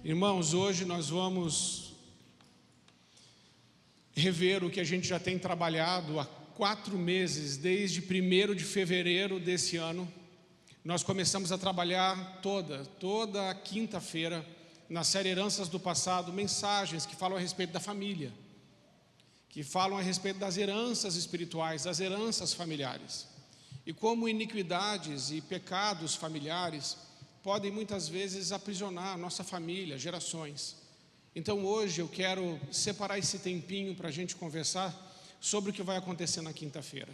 Irmãos, hoje nós vamos rever o que a gente já tem trabalhado há 4 meses, desde 1º de fevereiro desse ano. Nós começamos a trabalhar toda a quinta-feira, na série Heranças do Passado, mensagens que falam a respeito da família, que falam a respeito das heranças espirituais, das heranças familiares, e como iniquidades e pecados familiares podem muitas vezes aprisionar a nossa família, gerações. Então hoje eu quero separar esse tempinho para a gente conversar sobre o que vai acontecer na quinta-feira.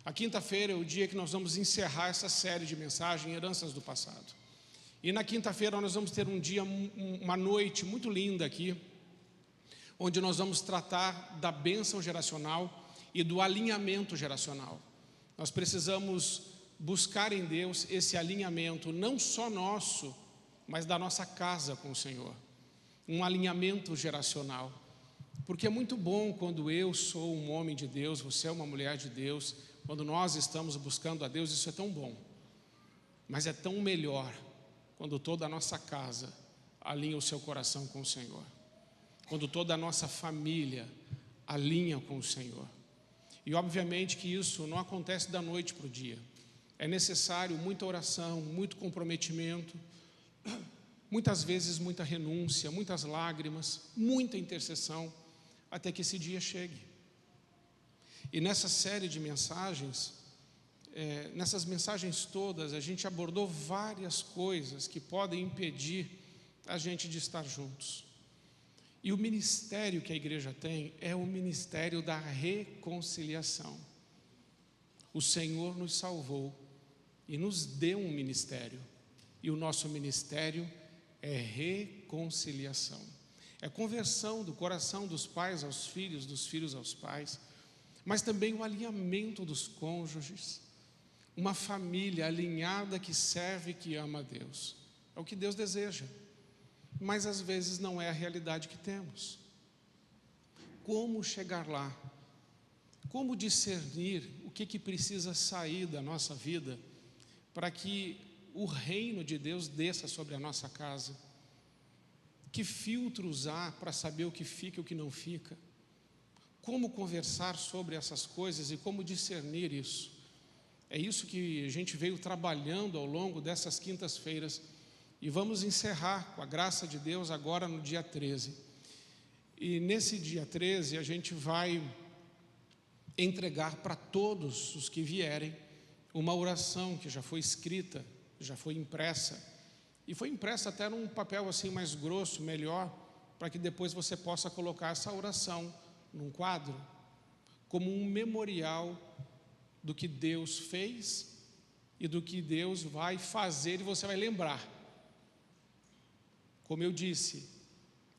A quinta-feira é o dia que nós vamos encerrar essa série de mensagens, Heranças do Passado. E na quinta-feira nós vamos ter um dia, uma noite muito linda aqui, onde nós vamos tratar da bênção geracional e do alinhamento geracional. Nós precisamos buscar em Deus esse alinhamento, não só nosso, mas da nossa casa com o Senhor. Um alinhamento geracional. Porque é muito bom quando eu sou um homem de Deus, você é uma mulher de Deus, quando nós estamos buscando a Deus, isso é tão bom. Mas é tão melhor quando toda a nossa casa alinha o seu coração com o Senhor. Quando toda a nossa família alinha com o Senhor. E obviamente que isso não acontece da noite para o dia. É necessário muita oração, muito comprometimento, muitas vezes muita renúncia, muitas lágrimas, muita intercessão, até que esse dia chegue. E nessa série de mensagens, nessas mensagens todas, a gente abordou várias coisas que podem impedir a gente de estar juntos. E o ministério que a igreja tem é o ministério da reconciliação. O Senhor nos salvou e nos deu um ministério. E o nosso ministério é reconciliação. É conversão do coração dos pais aos filhos, dos filhos aos pais, mas também o alinhamento dos cônjuges. Uma família alinhada que serve e que ama a Deus. É o que Deus deseja. Mas às vezes não é a realidade que temos. Como chegar lá? Como discernir o que precisa sair da nossa vida para que o reino de Deus desça sobre a nossa casa? Que filtro usar para saber o que fica e o que não fica? Como conversar sobre essas coisas e como discernir isso? É isso que a gente veio trabalhando ao longo dessas quintas-feiras. E vamos encerrar, com a graça de Deus, agora no dia 13. E nesse dia 13 a gente vai entregar para todos os que vierem uma oração que já foi escrita, já foi impressa. E foi impressa até num papel assim mais grosso, melhor, para que depois você possa colocar essa oração num quadro, como um memorial do que Deus fez e do que Deus vai fazer e você vai lembrar. Como eu disse,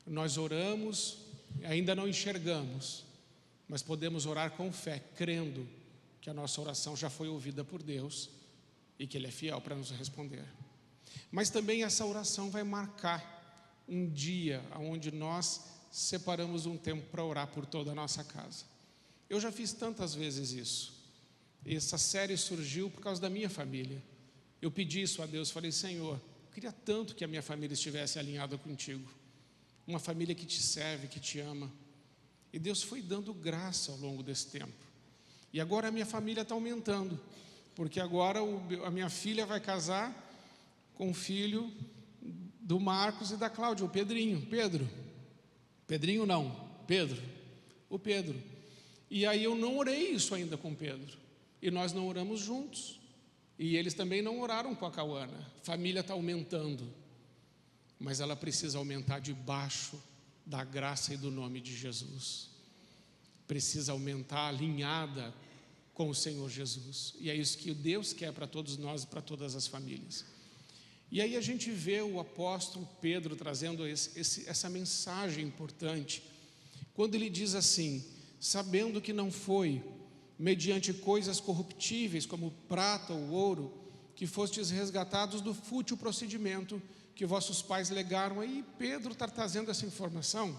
nós oramos, ainda não enxergamos, mas podemos orar com fé, crendo que a nossa oração já foi ouvida por Deus e que Ele é fiel para nos responder. Mas também essa oração vai marcar um dia onde nós separamos um tempo para orar por toda a nossa casa. Eu já fiz tantas vezes isso. Essa série surgiu por causa da minha família. Eu pedi isso a Deus, falei: Senhor, eu queria tanto que a minha família estivesse alinhada contigo. Uma família que te serve, que te ama. E Deus foi dando graça ao longo desse tempo. E agora a minha família está aumentando. Porque agora a minha filha vai casar com o filho do Marcos e da Cláudia, o Pedrinho. Pedrinho não, Pedro. O Pedro. E aí eu não orei isso ainda com o Pedro. E nós não oramos juntos. E eles também não oraram com a Cauana. A família está aumentando, mas ela precisa aumentar debaixo da graça e do nome de Jesus. Precisa aumentar alinhada com o Senhor Jesus. E é isso que Deus quer para todos nós e para todas as famílias. E aí a gente vê o apóstolo Pedro trazendo essa mensagem importante, quando ele diz assim: sabendo que não foi mediante coisas corruptíveis como prata ou ouro, que fostes resgatados do fútil procedimento que vossos pais legaram. Aí Pedro está trazendo essa informação,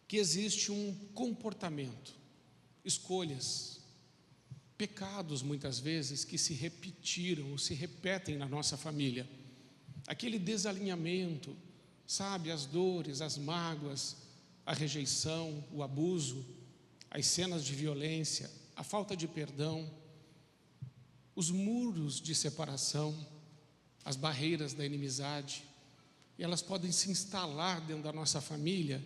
que existe um comportamento, escolhas, pecados muitas vezes que se repetiram ou se repetem na nossa família. Aquele desalinhamento, Sabe, as dores, as mágoas, a rejeição, o abuso, as cenas de violência, a falta de perdão, os muros de separação, as barreiras da inimizade, e elas podem se instalar dentro da nossa família,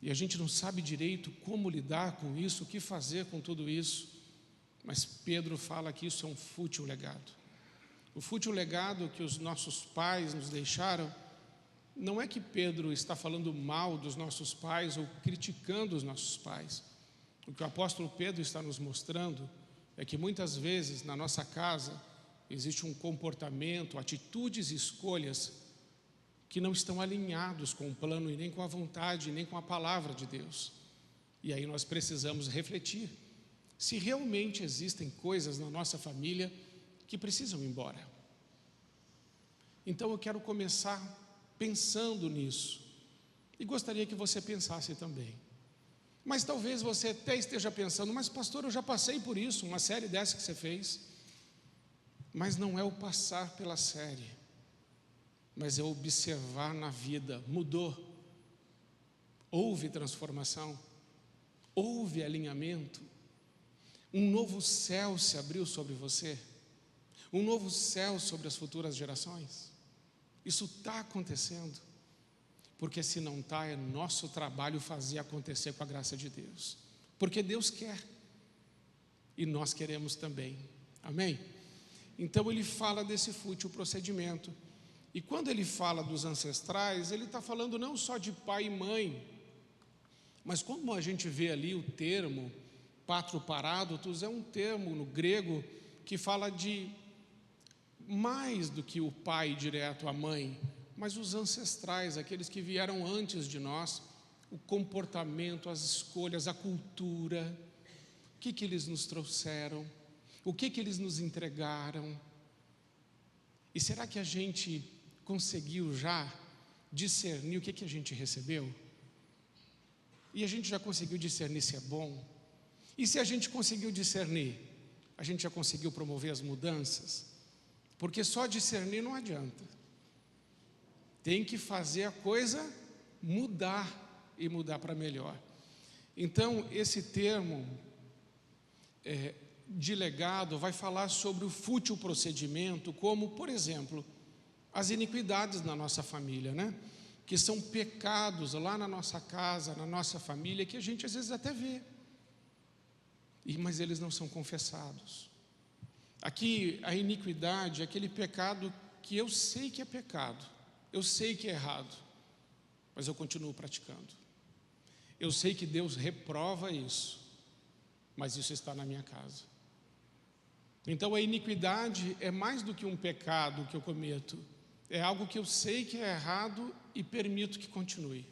e a gente não sabe direito como lidar com isso, o que fazer com tudo isso, mas Pedro fala que isso é um fútil legado. O fútil legado que os nossos pais nos deixaram, não é que Pedro está falando mal dos nossos pais ou criticando os nossos pais. O que o apóstolo Pedro está nos mostrando é que muitas vezes na nossa casa existe um comportamento, atitudes e escolhas que não estão alinhados com o plano e nem com a vontade, nem com a palavra de Deus. E aí nós precisamos refletir se realmente existem coisas na nossa família que precisam ir embora. Então eu quero começar pensando nisso, e gostaria que você pensasse também. Mas talvez você até esteja pensando, mas pastor, eu já passei por isso, uma série dessa que você fez. Mas não é o passar pela série, mas é observar na vida. Mudou, houve transformação, houve alinhamento, um novo céu se abriu sobre você, um novo céu sobre as futuras gerações. Isso está acontecendo, porque se não está, é nosso trabalho fazer acontecer com a graça de Deus, porque Deus quer, e nós queremos também, amém? Então ele fala desse fútil procedimento, e quando ele fala dos ancestrais, ele está falando não só de pai e mãe, mas como a gente vê ali o termo patroparádotos, é um termo no grego que fala de mais do que o pai direto, a mãe, mas os ancestrais, aqueles que vieram antes de nós, o comportamento, as escolhas, a cultura, o que eles nos trouxeram, o que eles nos entregaram. E será que a gente conseguiu já discernir o que a gente recebeu? E a gente já conseguiu discernir se é bom? E se a gente conseguiu discernir, a gente já conseguiu promover as mudanças? Porque só discernir não adianta. Tem que fazer a coisa mudar, e mudar para melhor. Então, esse termo de legado vai falar sobre o fútil procedimento, como, por exemplo, as iniquidades na nossa família, né? Que são pecados lá na nossa casa, na nossa família, que a gente às vezes até vê, mas eles não são confessados. Aqui a iniquidade é aquele pecado que eu sei que é pecado, eu sei que é errado, mas eu continuo praticando. Eu sei que Deus reprova isso, mas isso está na minha casa. Então a iniquidade é mais do que um pecado que eu cometo, é algo que eu sei que é errado e permito que continue.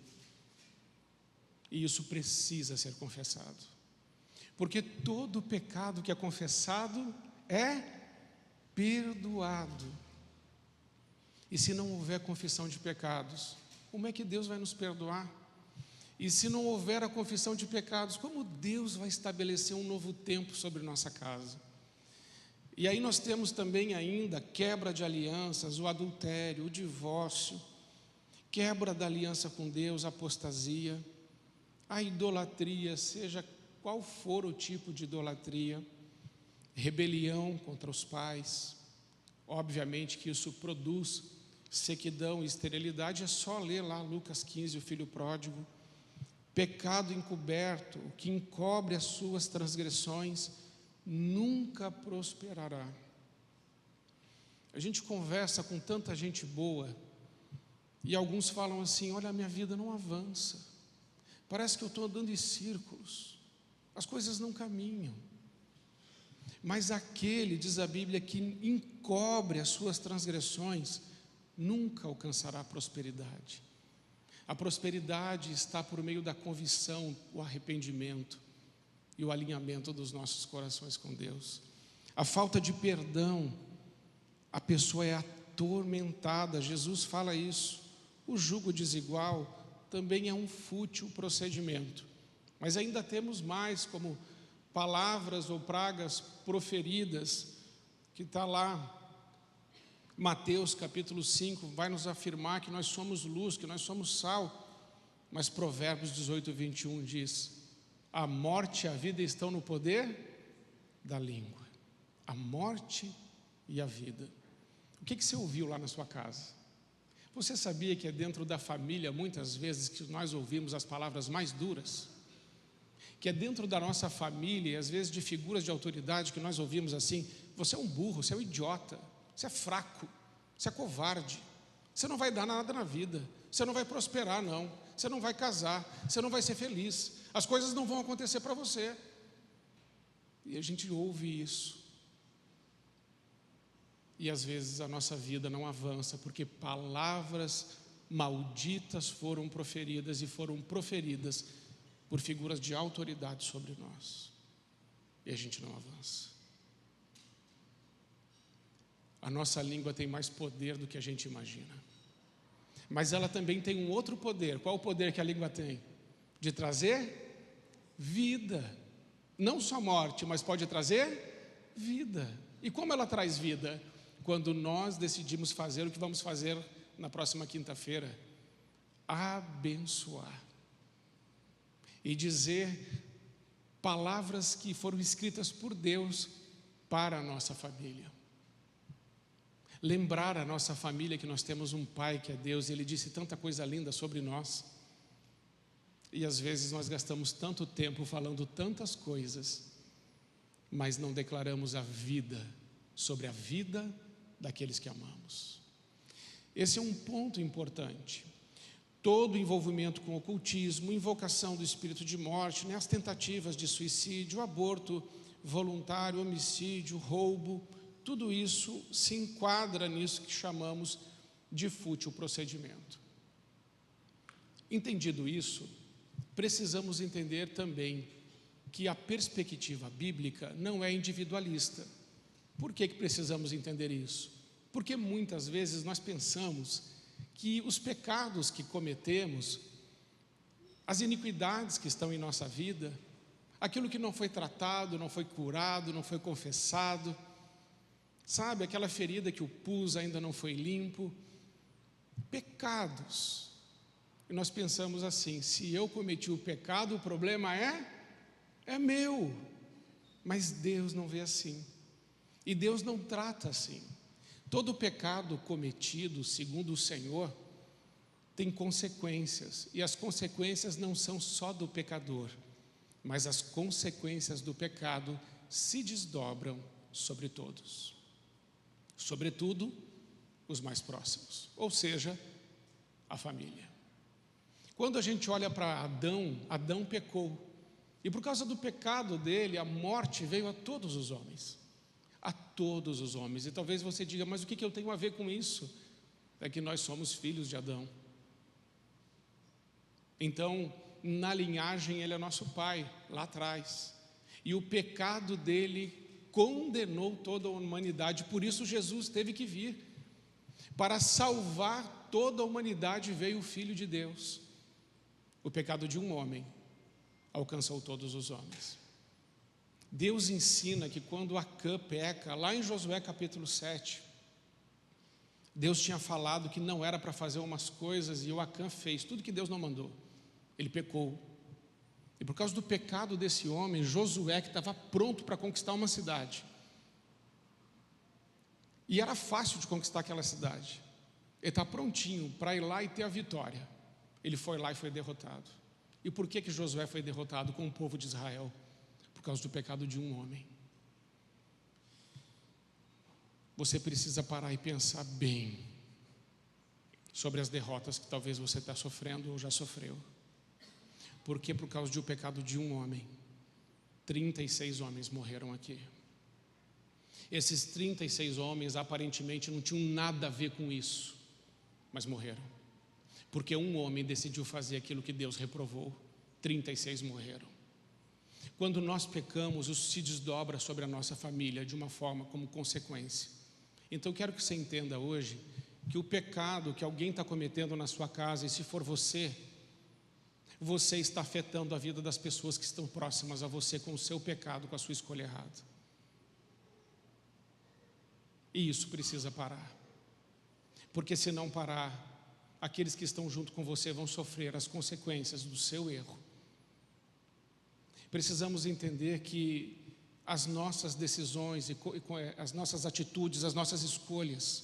E isso precisa ser confessado, porque todo pecado que é confessado é perdoado. E se não houver confissão de pecados, como é que Deus vai nos perdoar? E se não houver a confissão de pecados, como Deus vai estabelecer um novo tempo sobre nossa casa? E aí nós temos também ainda quebra de alianças, o adultério, o divórcio, quebra da aliança com Deus, apostasia, a idolatria, seja qual for o tipo de idolatria, rebelião contra os pais. Obviamente que isso produz sequidão e esterilidade, é só ler lá Lucas 15, o filho pródigo. Pecado encoberto, o que encobre as suas transgressões, nunca prosperará. A gente conversa com tanta gente boa, e alguns falam assim: olha, a minha vida não avança, parece que eu estou andando em círculos, as coisas não caminham. Mas aquele, diz a Bíblia, que encobre as suas transgressões, nunca alcançará a prosperidade. A prosperidade está por meio da convicção, o arrependimento e o alinhamento dos nossos corações com Deus. A falta de perdão, a pessoa é atormentada, Jesus fala isso. O jugo desigual também é um fútil procedimento. Mas ainda temos mais, como palavras ou pragas proferidas, que está lá Mateus capítulo 5 vai nos afirmar que nós somos luz, que nós somos sal. Mas Provérbios 18, 21 diz: a morte e a vida estão no poder da língua. A morte e a vida. O que você ouviu lá na sua casa? Você sabia que é dentro da família, muitas vezes, que nós ouvimos as palavras mais duras? Que é dentro da nossa família, e às vezes de figuras de autoridade, que nós ouvimos assim: você é um burro, você é um idiota, você é fraco, você é covarde, você não vai dar nada na vida, você não vai prosperar não, você não vai casar, você não vai ser feliz, as coisas não vão acontecer para você. E a gente ouve isso. E às vezes a nossa vida não avança, porque palavras malditas foram proferidas, e foram proferidas por figuras de autoridade sobre nós. E a gente não avança. A nossa língua tem mais poder do que a gente imagina. Mas ela também tem um outro poder. Qual o poder que a língua tem? De trazer vida. Não só morte, mas pode trazer vida. E como ela traz vida? Quando nós decidimos fazer o que vamos fazer na próxima quinta-feira: abençoar. E dizer palavras que foram escritas por Deus para a nossa família. Lembrar a nossa família que nós temos um Pai que é Deus, e Ele disse tanta coisa linda sobre nós. E às vezes nós gastamos tanto tempo falando tantas coisas, mas não declaramos a vida, sobre a vida daqueles que amamos. Esse é um ponto importante. Todo envolvimento com ocultismo, invocação do espírito de morte, as tentativas de suicídio, aborto voluntário, homicídio, roubo, tudo isso se enquadra nisso que chamamos de fútil procedimento. Entendido isso, precisamos entender também que a perspectiva bíblica não é individualista. Por que precisamos entender isso? Porque muitas vezes nós pensamos que os pecados que cometemos, as iniquidades que estão em nossa vida, aquilo que não foi tratado, não foi curado, não foi confessado, sabe, aquela ferida que o pus ainda não foi limpo, pecados. E nós pensamos assim: se eu cometi o pecado, o problema é meu. Mas Deus não vê assim. E Deus não trata assim. Todo pecado cometido, segundo o Senhor, tem consequências. E as consequências não são só do pecador, mas as consequências do pecado se desdobram sobre todos. Sobretudo, os mais próximos, ou seja, a família. Quando a gente olha para Adão, Adão pecou. E por causa do pecado dele, a morte veio a todos os homens. A todos os homens. E talvez você diga: mas o que eu tenho a ver com isso? É que nós somos filhos de Adão. Então, na linhagem, ele é nosso pai, lá atrás. E o pecado dele condenou toda a humanidade. Por isso Jesus teve que vir. Para salvar toda a humanidade veio o Filho de Deus. O pecado de um homem alcançou todos os homens. Deus ensina que quando Acã peca, lá em Josué capítulo 7, Deus tinha falado que não era para fazer umas coisas, e o Acã fez tudo que Deus não mandou. Ele pecou. E por causa do pecado desse homem, Josué, que estava pronto para conquistar uma cidade, e era fácil de conquistar aquela cidade, ele está prontinho para ir lá e ter a vitória, ele foi lá e foi derrotado. E por que Josué foi derrotado com o povo de Israel? Por causa do pecado de um homem. Você precisa parar e pensar bem sobre as derrotas que talvez você está sofrendo ou já sofreu. Porque por causa do pecado de um homem, 36 homens morreram aqui. Esses 36 homens aparentemente não tinham nada a ver com isso, mas morreram. Porque um homem decidiu fazer aquilo que Deus reprovou. 36 morreram. Quando nós pecamos, isso se desdobra sobre a nossa família de uma forma como consequência. Então eu quero que você entenda hoje que o pecado que alguém está cometendo na sua casa, e se for você está afetando a vida das pessoas que estão próximas a você com o seu pecado, com a sua escolha errada. E isso precisa parar. porque se não parar, aqueles que estão junto com você vão sofrer as consequências do seu erro. Precisamos entender que as nossas decisões, as nossas atitudes, as nossas escolhas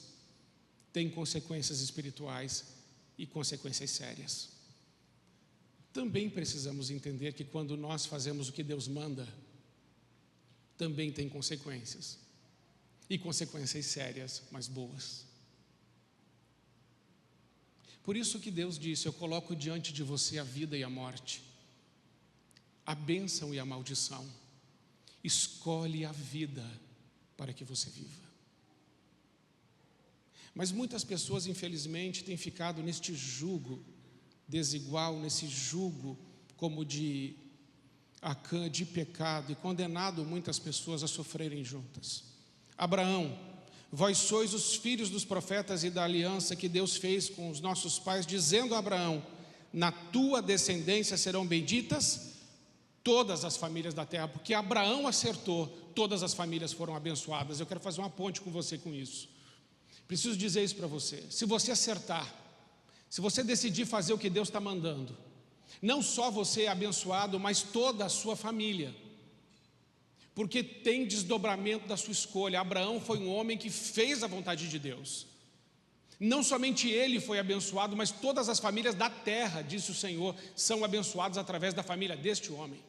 têm consequências espirituais e consequências sérias. Também precisamos entender que quando nós fazemos o que Deus manda, também tem consequências, e consequências sérias, mas boas. Por isso que Deus disse: eu coloco diante de você a vida e a morte, a bênção e a maldição. Escolhe a vida para que você viva. Mas muitas pessoas, infelizmente, têm ficado neste jugo desigual, nesse jugo como de Acã, de pecado, e condenado muitas pessoas a sofrerem juntas. Abraão: vós sois os filhos dos profetas e da aliança que Deus fez com os nossos pais, dizendo a Abraão: na tua descendência serão benditas todas as famílias da terra. Porque Abraão acertou, todas as famílias foram abençoadas. Eu quero fazer uma ponte com você com isso. Preciso dizer isso para você: se você acertar, se você decidir fazer o que Deus está mandando, não só você é abençoado, mas toda a sua família, porque tem desdobramento da sua escolha. Abraão foi um homem que fez a vontade de Deus. Não somente ele foi abençoado, mas todas as famílias da terra, disse o Senhor, são abençoadas através da família deste homem.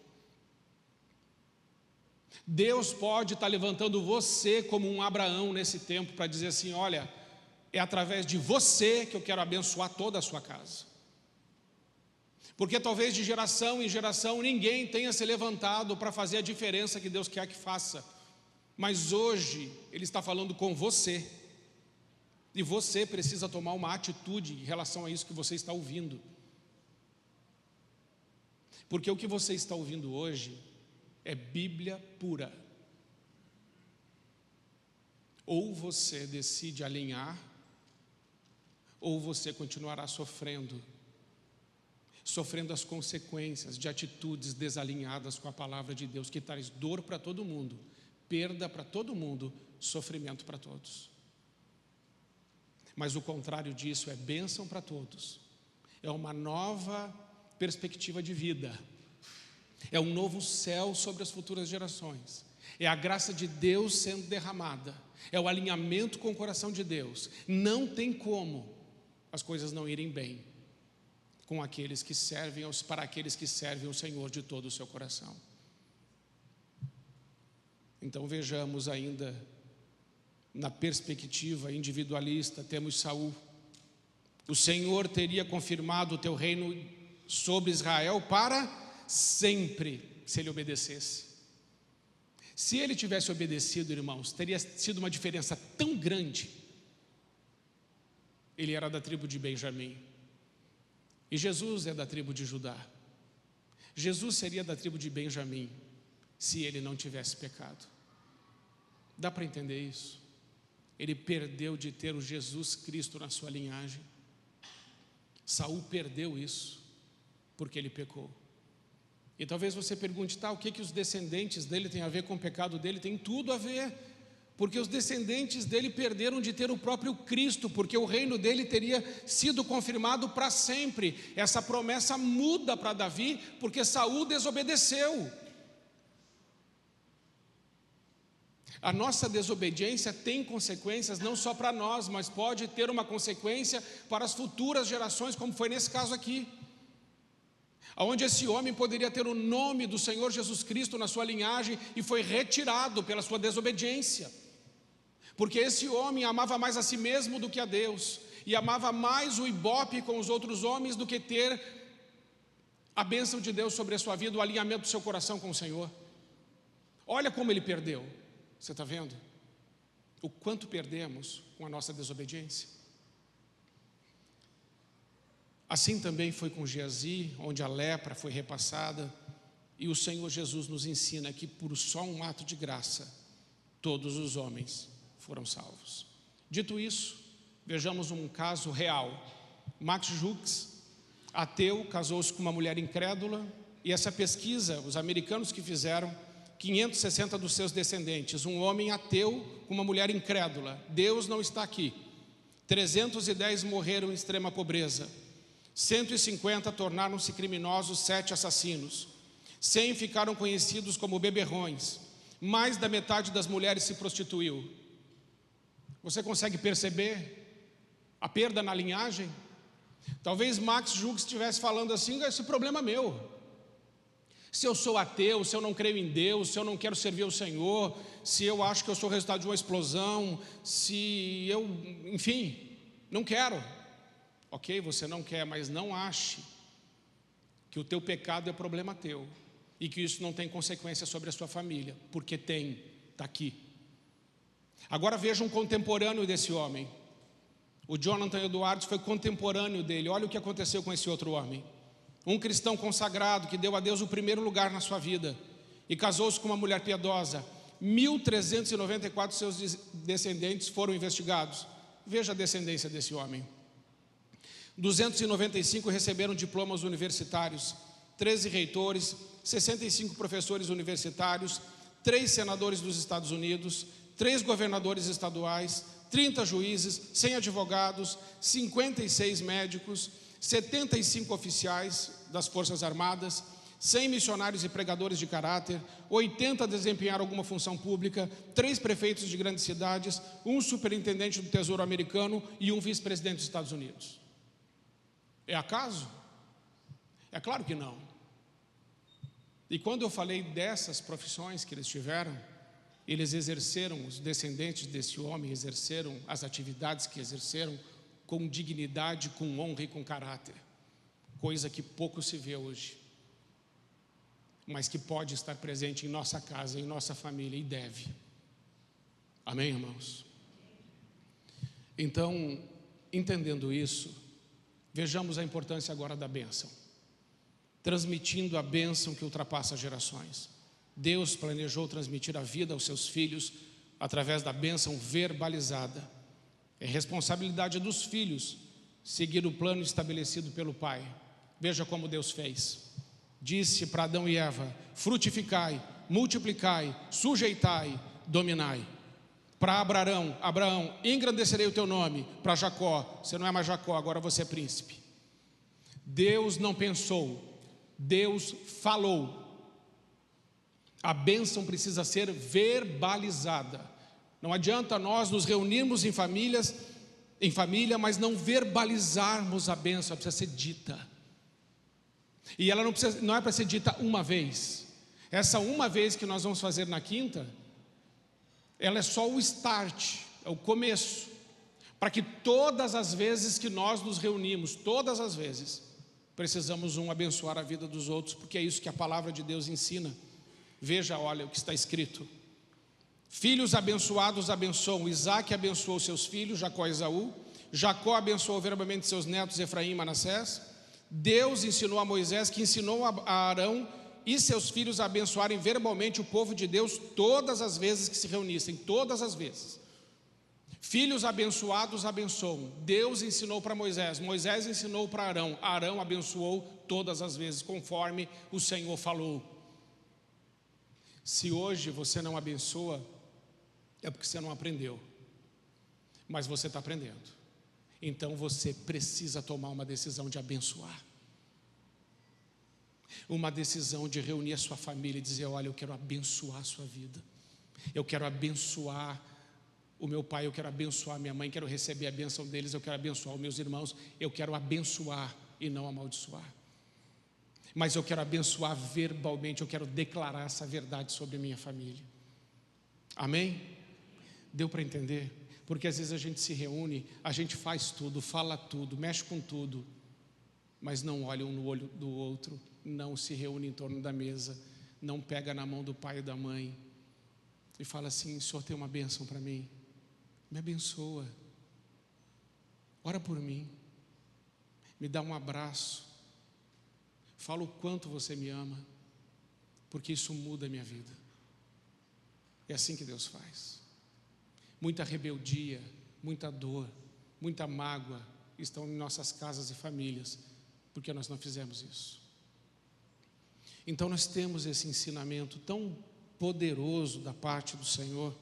Deus pode estar levantando você como um Abraão nesse tempo para dizer assim: olha, é através de você que eu quero abençoar toda a sua casa. Porque talvez de geração em geração ninguém tenha se levantado para fazer a diferença que Deus quer que faça. Mas hoje Ele está falando com você. E você precisa tomar uma atitude em relação a isso que você está ouvindo. Porque o que você está ouvindo hoje é Bíblia pura. Ou você decide alinhar, ou você continuará sofrendo as consequências de atitudes desalinhadas com a palavra de Deus, que traz dor para todo mundo, perda para todo mundo, sofrimento para todos. Mas o contrário disso é bênção para todos, é uma nova perspectiva de vida, é um novo céu sobre as futuras gerações, é a graça de Deus sendo derramada, é o alinhamento com o coração de Deus. Não tem como as coisas não irem bem com aqueles que servem, para aqueles que servem o Senhor de todo o seu coração. Então vejamos ainda, na perspectiva individualista, temos Saul. O Senhor teria confirmado o teu reino sobre Israel para sempre, se ele obedecesse. Se ele tivesse obedecido, irmãos, teria sido uma diferença tão grande. Ele era da tribo de Benjamim, e Jesus é da tribo de Judá. Jesus seria da tribo de Benjamim se ele não tivesse pecado. Dá para entender isso? Ele perdeu de ter o Jesus Cristo na sua linhagem. Saul perdeu isso porque ele pecou. E talvez você pergunte: tá, o que os descendentes dele têm a ver com o pecado dele? Tem tudo a ver, porque os descendentes dele perderam de ter o próprio Cristo, porque o reino dele teria sido confirmado para sempre. Essa promessa muda para Davi, porque Saul desobedeceu. A nossa desobediência tem consequências não só para nós, mas pode ter uma consequência para as futuras gerações, como foi nesse caso aqui, onde esse homem poderia ter o nome do Senhor Jesus Cristo na sua linhagem e foi retirado pela sua desobediência, porque esse homem amava mais a si mesmo do que a Deus, e amava mais o ibope com os outros homens do que ter a bênção de Deus sobre a sua vida, o alinhamento do seu coração com o Senhor. Olha como ele perdeu. Você está vendo o quanto perdemos com a nossa desobediência? Assim também foi com Geazi, onde a lepra foi repassada, e o Senhor Jesus nos ensina que por só um ato de graça, todos os homens foram salvos. Dito isso, vejamos um caso real. Max Jukes, ateu, casou-se com uma mulher incrédula, e essa pesquisa, os americanos que fizeram, 560 dos seus descendentes, um homem ateu com uma mulher incrédula. Deus não está aqui. 310 morreram em extrema pobreza. 150 tornaram-se criminosos, 7 assassinos. 100 ficaram conhecidos como beberrões. Mais da metade das mulheres se prostituiu. Você consegue perceber a perda na linhagem? Talvez Max Jung estivesse falando assim: esse problema é meu. Se eu sou ateu, se eu não creio em Deus, se eu não quero servir o Senhor, se eu acho que eu sou o resultado de uma explosão, se eu, enfim, não quero. Ok, você não quer, mas não ache que o teu pecado é problema teu e que isso não tem consequência sobre a sua família, porque tem, está aqui. Agora veja um contemporâneo desse homem. O Jonathan Edwards foi contemporâneo dele. Olha o que aconteceu com esse outro homem. Um cristão consagrado que deu a Deus o primeiro lugar na sua vida e casou-se com uma mulher piedosa. 1.394 seus descendentes foram investigados. Veja a descendência desse homem. 295 receberam diplomas universitários, 13 reitores, 65 professores universitários, 3 senadores dos Estados Unidos, 3 governadores estaduais, 30 juízes, 100 advogados, 56 médicos, 75 oficiais das Forças Armadas, 100 missionários e pregadores de caráter, 80 desempenharam alguma função pública, 3 prefeitos de grandes cidades, 1 superintendente do Tesouro americano e 1 vice-presidente dos Estados Unidos. É acaso? É claro que não. E quando eu falei dessas profissões que eles tiveram, eles exerceram, os descendentes desse homem exerceram as atividades que exerceram com dignidade, com honra e com caráter, coisa que pouco se vê hoje, mas que pode estar presente em nossa casa, em nossa família, e deve. Amém, irmãos? Então, entendendo isso, vejamos a importância agora da bênção, transmitindo a bênção que ultrapassa gerações. Deus planejou transmitir a vida aos seus filhos através da bênção verbalizada. É responsabilidade dos filhos seguir o plano estabelecido pelo Pai. Veja como Deus fez. Disse para Adão e Eva: frutificai, multiplicai, sujeitai, dominai. Para Abraão, engrandecerei o teu nome. Para Jacó, você não é mais Jacó, agora você é príncipe. Deus não pensou, Deus falou. A bênção precisa ser verbalizada. Não adianta nós nos reunirmos em família, mas não verbalizarmos a bênção. Ela precisa ser dita. E ela não é para ser dita uma vez. Essa uma vez que nós vamos fazer na quinta, ela é só o start, é o começo, para que todas as vezes que nós nos reunimos, todas as vezes, precisamos abençoar a vida dos outros, porque é isso que a palavra de Deus ensina. Veja, olha o que está escrito: filhos abençoados abençoam. Isaac abençoou seus filhos, Jacó e Esaú. Jacó abençoou verbalmente seus netos, Efraim e Manassés. Deus ensinou a Moisés, que ensinou a Arão e seus filhos a abençoarem verbalmente o povo de Deus todas as vezes que se reunissem, todas as vezes. Filhos abençoados abençoam. Deus ensinou para Moisés, Moisés ensinou para Arão, Arão abençoou todas as vezes, conforme o Senhor falou. Se hoje você não abençoa, é porque você não aprendeu, mas você está aprendendo. Então você precisa tomar uma decisão de abençoar, uma decisão de reunir a sua família e dizer: olha, eu quero abençoar a sua vida, eu quero abençoar o meu pai, eu quero abençoar a minha mãe, quero receber a bênção deles, eu quero abençoar os meus irmãos, eu quero abençoar e não amaldiçoar. Mas eu quero abençoar verbalmente, eu quero declarar essa verdade sobre a minha família. Amém? Deu para entender? Porque às vezes a gente se reúne, a gente faz tudo, fala tudo, mexe com tudo, mas não olha um no olho do outro, não se reúne em torno da mesa, não pega na mão do pai e da mãe e fala assim: o Senhor tem uma bênção para mim, me abençoa, ora por mim, me dá um abraço, fala o quanto você me ama, porque isso muda a minha vida. É assim que Deus faz. Muita rebeldia, muita dor, muita mágoa estão em nossas casas e famílias, porque nós não fizemos isso. Então nós temos esse ensinamento tão poderoso da parte do Senhor.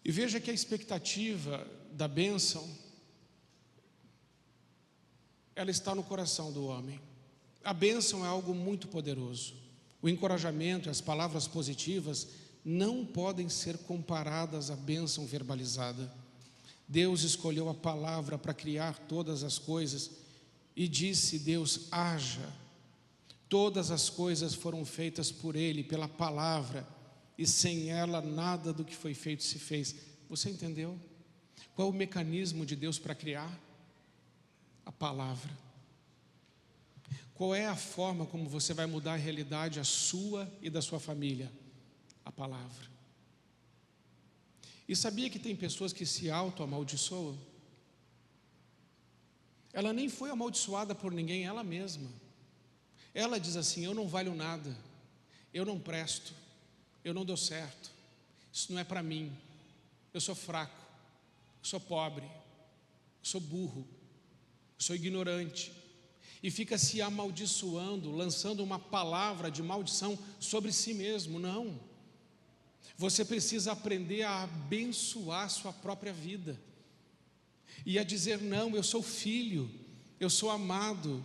E veja que a expectativa da bênção, ela está no coração do homem. A bênção é algo muito poderoso. O encorajamento e as palavras positivas não podem ser comparadas à bênção verbalizada. Deus escolheu a palavra para criar todas as coisas e disse: Deus, haja. Todas as coisas foram feitas por Ele, pela palavra, e sem ela nada do que foi feito se fez. Você entendeu? Qual é o mecanismo de Deus para criar? A palavra. Qual é a forma como você vai mudar a realidade, a sua e da sua família? A palavra. E sabia que tem pessoas que se auto-amaldiçoam? Ela nem foi amaldiçoada por ninguém, ela mesma. Ela diz assim: eu não valho nada, eu não presto, eu não dou certo, isso não é para mim, eu sou fraco, eu sou pobre, eu sou burro, eu sou ignorante. E fica se amaldiçoando, lançando uma palavra de maldição sobre si mesmo. Não. Você precisa aprender a abençoar a sua própria vida e a dizer: não, eu sou filho, eu sou amado,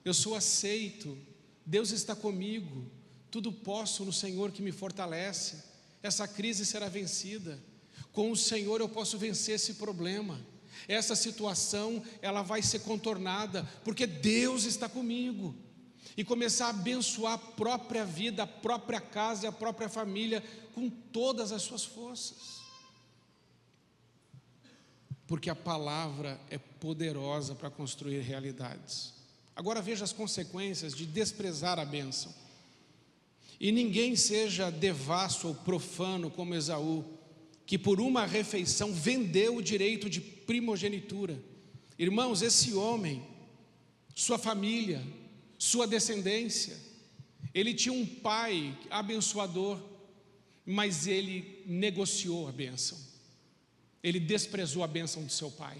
eu sou aceito, Deus está comigo, tudo posso no Senhor que me fortalece. Essa crise será vencida, com o Senhor eu posso vencer esse problema, essa situação ela vai ser contornada, porque Deus está comigo. E começar a abençoar a própria vida, a própria casa e a própria família com todas as suas forças, porque a palavra é poderosa para construir realidades. Agora veja as consequências de desprezar a bênção. E ninguém seja devasso ou profano como Esaú, que por uma refeição vendeu o direito de primogenitura. Irmãos, esse homem, sua família, sua descendência, ele tinha um pai abençoador, mas ele negociou a bênção. Ele desprezou a bênção de seu pai.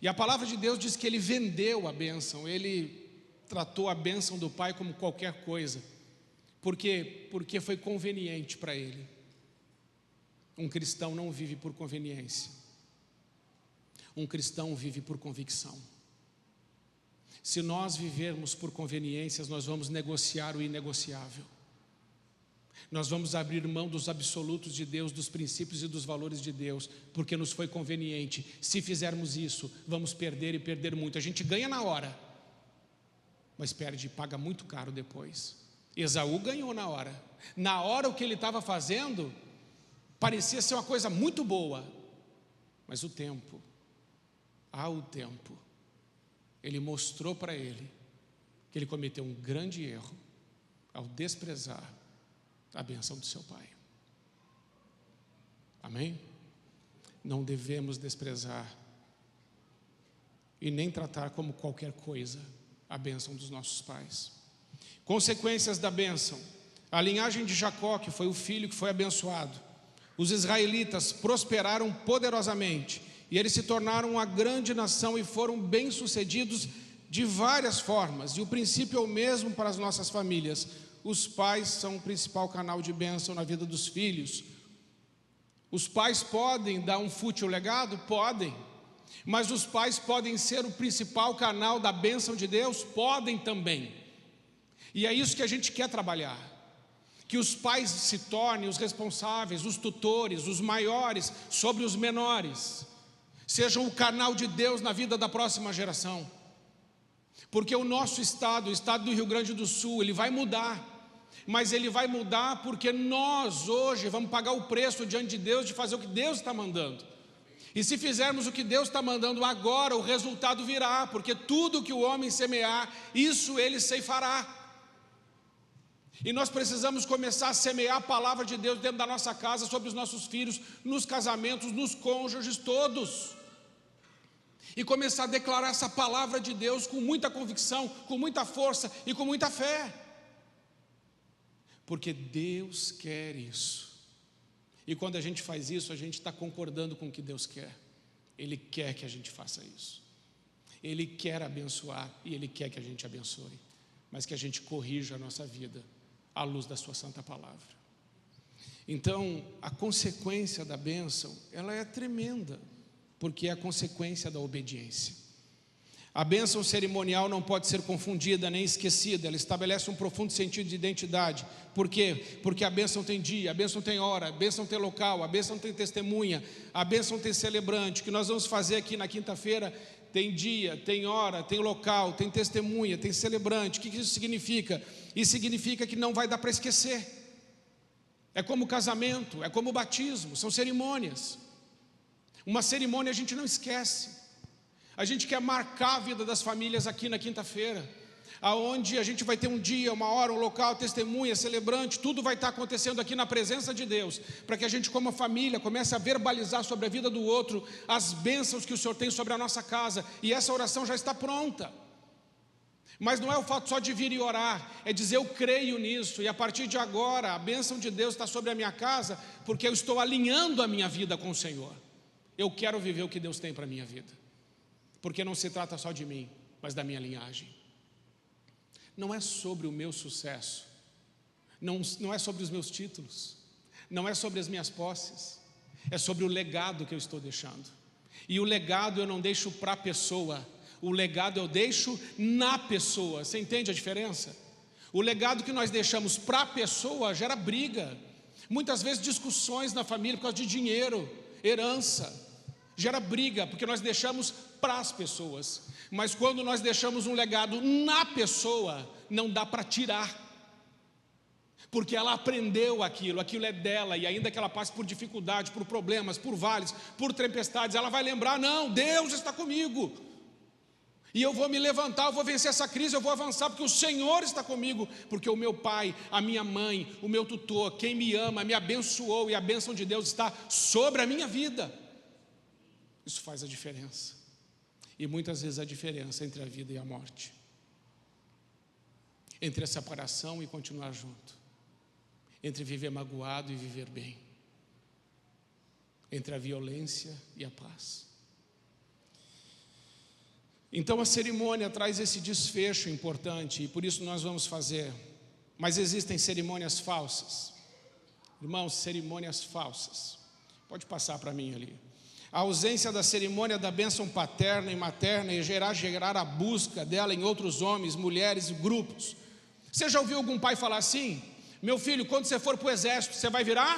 E a palavra de Deus diz que ele vendeu a bênção, ele tratou a bênção do pai como qualquer coisa. Por quê? Porque foi conveniente para ele. Um cristão não vive por conveniência. Um cristão vive por convicção. Se nós vivermos por conveniências, nós vamos negociar o inegociável. Nós vamos abrir mão dos absolutos de Deus, dos princípios e dos valores de Deus, porque nos foi conveniente. Se fizermos isso, vamos perder e perder muito. A gente ganha na hora, mas perde e paga muito caro depois. Esaú ganhou na hora. Na hora o que ele estava fazendo parecia ser uma coisa muito boa, mas o tempo, ele mostrou para ele que ele cometeu um grande erro ao desprezar a bênção do seu pai. Amém? Não devemos desprezar e nem tratar como qualquer coisa a bênção dos nossos pais. Consequências da bênção: a linhagem de Jacó, que foi o filho que foi abençoado. Os israelitas prosperaram poderosamente e eles se tornaram uma grande nação e foram bem-sucedidos de várias formas. E o princípio é o mesmo para as nossas famílias. Os pais são o principal canal de bênção na vida dos filhos. Os pais podem dar um fútil legado? Podem. Mas os pais podem ser o principal canal da bênção de Deus? Podem também. E é isso que a gente quer trabalhar. Que os pais se tornem os responsáveis, os tutores, os maiores sobre os menores. Sejam o canal de Deus na vida da próxima geração. Porque o nosso estado, o estado do Rio Grande do Sul, ele vai mudar. Mas ele vai mudar porque nós hoje vamos pagar o preço diante de Deus de fazer o que Deus está mandando. E se fizermos o que Deus está mandando agora, o resultado virá, porque tudo que o homem semear, isso ele ceifará. E nós precisamos começar a semear a palavra de Deus dentro da nossa casa, sobre os nossos filhos, nos casamentos, nos cônjuges, todos. E começar a declarar essa palavra de Deus com muita convicção, com muita força e com muita fé. Porque Deus quer isso. E quando a gente faz isso, a gente está concordando com o que Deus quer. Ele quer que a gente faça isso. Ele quer abençoar e Ele quer que a gente abençoe. Mas que a gente corrija a nossa vida à luz da sua santa palavra. Então, a consequência da bênção, ela é tremenda, porque é a consequência da obediência. A bênção cerimonial não pode ser confundida nem esquecida, ela estabelece um profundo sentido de identidade. Por quê? Porque a bênção tem dia, a bênção tem hora, a bênção tem local, a bênção tem testemunha, a bênção tem celebrante. O que nós vamos fazer aqui na quinta-feira tem dia, tem hora, tem local, tem testemunha, tem celebrante. O que isso significa? Isso significa que não vai dar para esquecer. É como o casamento, é como o batismo, são cerimônias. Uma cerimônia a gente não esquece. A gente quer marcar a vida das famílias aqui na quinta-feira, aonde a gente vai ter um dia, uma hora, um local, testemunha, celebrante, tudo vai estar acontecendo aqui na presença de Deus, para que a gente como família comece a verbalizar sobre a vida do outro as bênçãos que o Senhor tem sobre a nossa casa, e essa oração já está pronta. Mas não é o fato só de vir e orar, é dizer eu creio nisso, e a partir de agora a bênção de Deus está sobre a minha casa, porque eu estou alinhando a minha vida com o Senhor. Eu quero viver o que Deus tem para a minha vida, porque não se trata só de mim, mas da minha linhagem. Não é sobre o meu sucesso, não é sobre os meus títulos, não é sobre as minhas posses, é sobre o legado que eu estou deixando. E o legado eu não deixo para a pessoa, o legado eu deixo na pessoa. Você entende a diferença? O legado que nós deixamos para a pessoa gera briga, muitas vezes discussões na família por causa de dinheiro, herança. Gera briga, porque nós deixamos para as pessoas. Mas quando nós deixamos um legado na pessoa, não dá para tirar, porque ela aprendeu aquilo é dela, e ainda que ela passe por dificuldades, por problemas, por vales, por tempestades, ela vai lembrar, não, Deus está comigo, e eu vou me levantar, eu vou vencer essa crise, eu vou avançar, porque o Senhor está comigo, porque o meu pai, a minha mãe, o meu tutor, quem me ama, me abençoou, e a bênção de Deus está sobre a minha vida. Isso faz a diferença, e muitas vezes a diferença entre a vida e a morte, entre a separação e continuar junto, entre viver magoado e viver bem, entre a violência e a paz. Então a cerimônia traz esse desfecho importante, e por isso nós vamos fazer. Mas existem cerimônias falsas, irmãos, cerimônias falsas. Pode passar para mim ali. A ausência da cerimônia da bênção paterna e materna e gerar a busca dela em outros homens, mulheres e grupos. Você já ouviu algum pai falar assim? Meu filho, quando você for para o exército, você vai virar?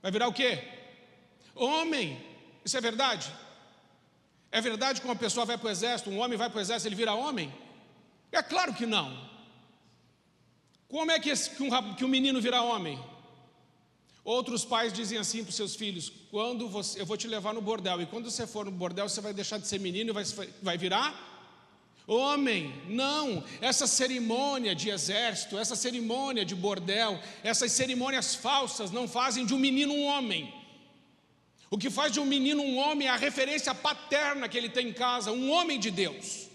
Vai virar o quê? Homem. Isso é verdade? É verdade que uma pessoa vai para o exército, um homem vai para o exército, ele vira homem? É claro que não. Como é que um menino vira homem? Outros pais dizem assim para os seus filhos, eu vou te levar no bordel, e quando você for no bordel, você vai deixar de ser menino e vai virar homem. Não, essa cerimônia de exército, essa cerimônia de bordel, essas cerimônias falsas não fazem de um menino um homem. O que faz de um menino um homem é a referência paterna que ele tem em casa, um homem de Deus,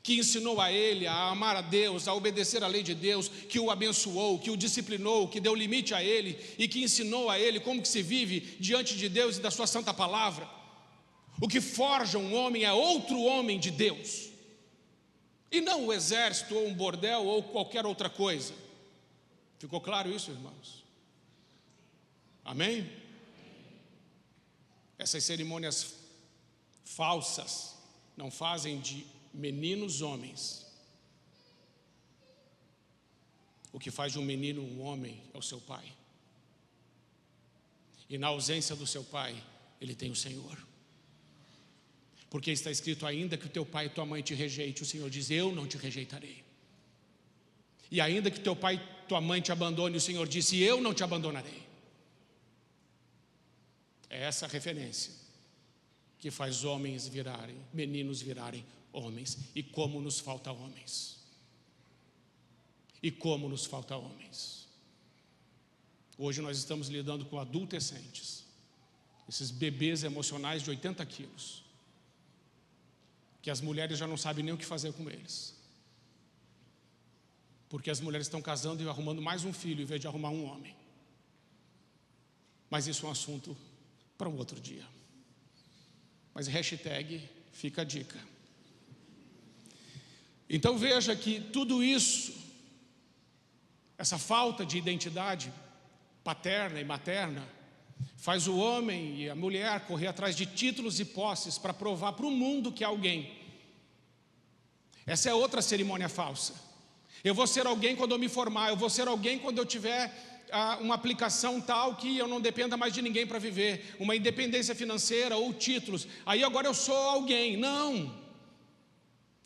que ensinou a ele a amar a Deus, a obedecer a lei de Deus, que o abençoou, que o disciplinou, que deu limite a ele e que ensinou a ele como que se vive diante de Deus e da sua santa palavra. O que forja um homem é outro homem de Deus, e não o exército ou um bordel ou qualquer outra coisa. Ficou claro isso, irmãos? Amém? Essas cerimônias falsas não fazem de meninos homens. O que faz de um menino um homem é o seu pai. E na ausência do seu pai, ele tem o Senhor. Porque está escrito, ainda que o teu pai e tua mãe te rejeite, o Senhor diz, eu não te rejeitarei. E ainda que teu pai e tua mãe te abandone, o Senhor disse, eu não te abandonarei. É essa a referência que faz homens virarem, meninos virarem homens. E como nos falta homens. E como nos falta homens. Hoje nós estamos lidando com adolescentes, esses bebês emocionais de 80 quilos, que as mulheres já não sabem nem o que fazer com eles, porque as mulheres estão casando e arrumando mais um filho em vez de arrumar um homem. Mas isso é um assunto para um outro dia. Mas hashtag fica a dica. Então veja que tudo isso, essa falta de identidade, paterna e materna, faz o homem e a mulher correr atrás de títulos e posses para provar para o mundo que é alguém. Essa é outra cerimônia falsa. Eu vou ser alguém quando eu me formar, eu vou ser alguém quando eu tiver uma aplicação tal que eu não dependa mais de ninguém para viver, uma independência financeira ou títulos, aí agora eu sou alguém. Não,